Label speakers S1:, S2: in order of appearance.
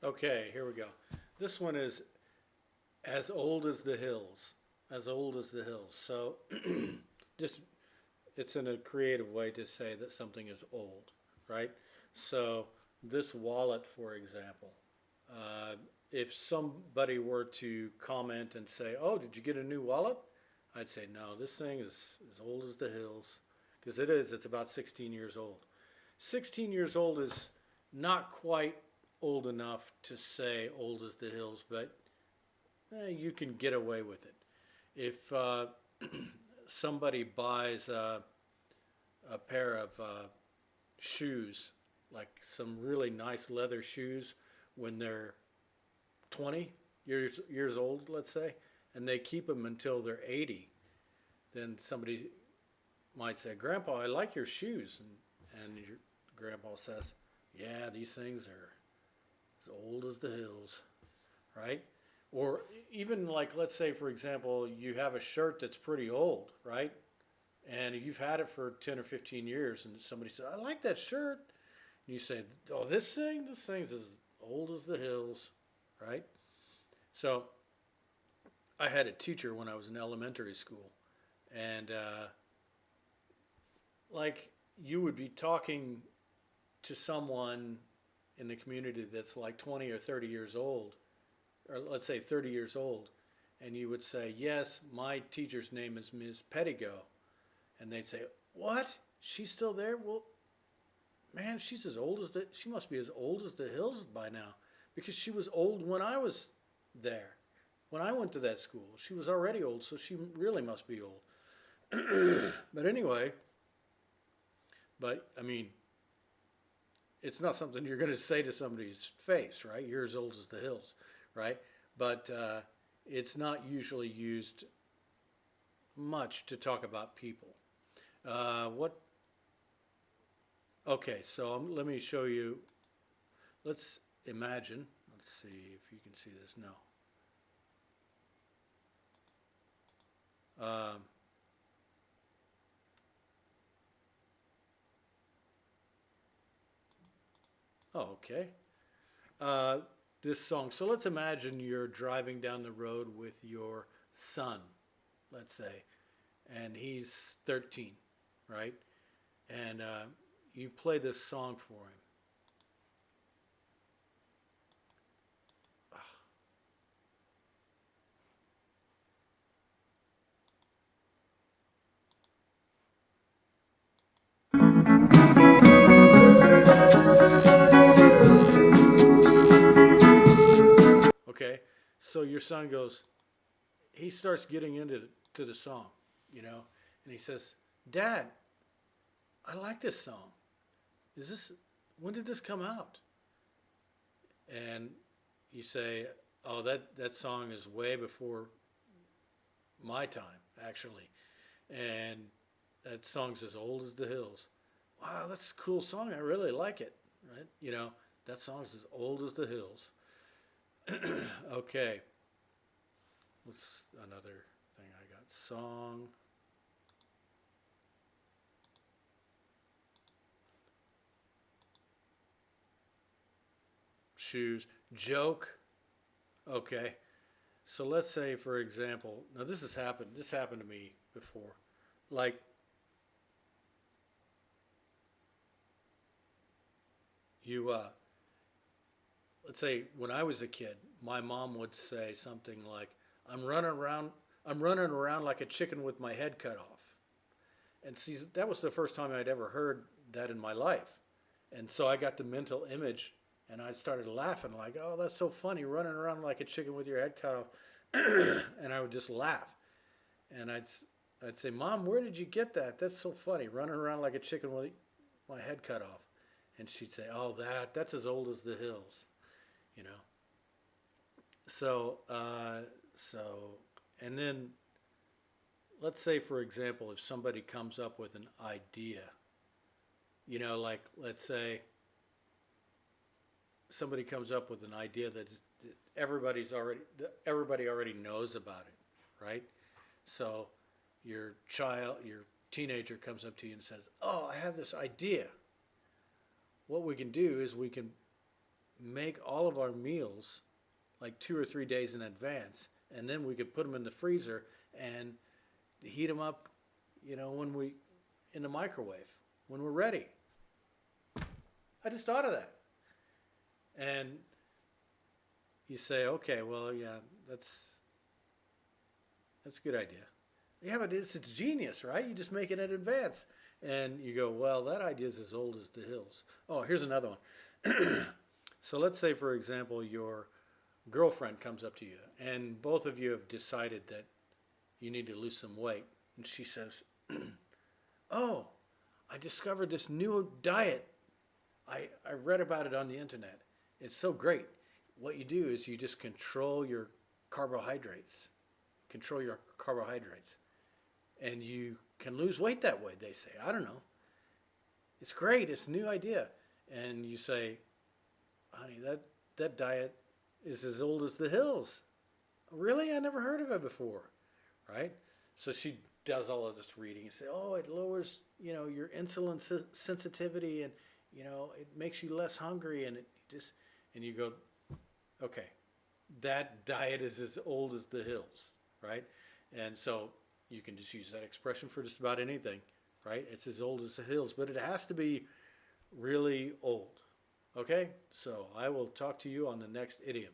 S1: Okay, here we go. This one is as old as the hills. As old as the hills. So just it's in a creative way to say that something is old, right? So this wallet, for example, uh, if somebody were to comment and say, "Oh, did you get a new wallet?" I'd say, "No, this thing is as old as the hills," because it is. It's about 16 years old. 16 years old is not quite old enough to say old as the hills, but you can get away with it. If somebody buys a pair of shoes, like some really nice leather shoes, when they're 20 years old, let's say, and they keep them until they're 80, then somebody might say, "Grandpa, I like your shoes," and your grandpa says, "Yeah, these things are as old as the hills," right? Or even like, let's say, for example, you have a shirt that's pretty old, right? And you've had it for 10 or 15 years, and somebody said, "I like that shirt." And you say, "Oh, this thing's as old as the hills," right? So I had a teacher when I was in elementary school, and like you would be talking to someone in the community that's like 20 or 30 years old, or let's say 30 years old, and you would say, "Yes, my teacher's name is Ms. Pettigo," and they'd say, "What? She's still there? Well, man, she must be as old as the hills by now, because she was old when I was there. When I went to that school, she was already old, so she really must be old." But anyway, but I mean, it's not something you're going to say to somebody's face, right? You're as old as the hills, right? But it's not usually used much to talk about people. What? Okay, so let me show you. Let's imagine. Let's see if you can see this. No. Um, oh, okay. Uh, this song. So let's imagine you're driving down the road with your son, let's say, and he's 13, right? And you play this song for him. Okay, so your son goes. He starts getting into to the song, you know, and he says, "Dad, I like this song. Is this when did this come out?" And you say, "Oh, that song is way before my time, actually, and that song's as old as the hills." "Wow, that's a cool song. I really like it." Right? You know, that song's as old as the hills. Okay, what's another thing I got? Song, shoes, joke. Okay, so let's say, for example, now this has happened. This happened to me before. Like, you, let's say when I was a kid, my mom would say something like, "I'm running around, I'm running around like a chicken with my head cut off." And see, that was the first time I'd ever heard that in my life. And so I got the mental image, and I started laughing like, "Oh, that's so funny, running around like a chicken with your head cut off." And I would just laugh. And I'd say, "Mom, where did you get that? That's so funny, running around like a chicken with my head cut off." And she'd say, "Oh, that's as old as the hills, you know." So, so, and then let's say, for example, if somebody comes up with an idea, like let's say somebody comes up with an idea that everybody already knows about it, right? So your teenager comes up to you and says, "Oh, I have this idea. What we can do is we can make all of our meals like 2 or 3 days in advance, and then we could put them in the freezer and heat them up, when we in the microwave when we're ready. I just thought of that, and you say, okay, well, yeah, that's a good idea. Yeah, but it's genius, right? You just make it in advance, and you go, well, that idea is as old as the hills. Oh, here's another one. So let's say, for example, your girlfriend comes up to you, and both of you have decided that you need to lose some weight, and she says, oh, I discovered this new diet. I read about it on the internet. It's so great. What you do is you just control your carbohydrates. And you can lose weight that way, they say. I don't know. It's great. It's a new idea. And you say, honey, that diet is as old as the hills. Really? I never heard of it before. Right? So she does all of this reading and say, oh, it lowers, your insulin sensitivity, and, it makes you less hungry, and and you go, okay, that diet is as old as the hills, right? And so you can just use that expression for just about anything, right? It's as old as the hills, but it has to be really old. Okay? So I will talk to you on the next idiom.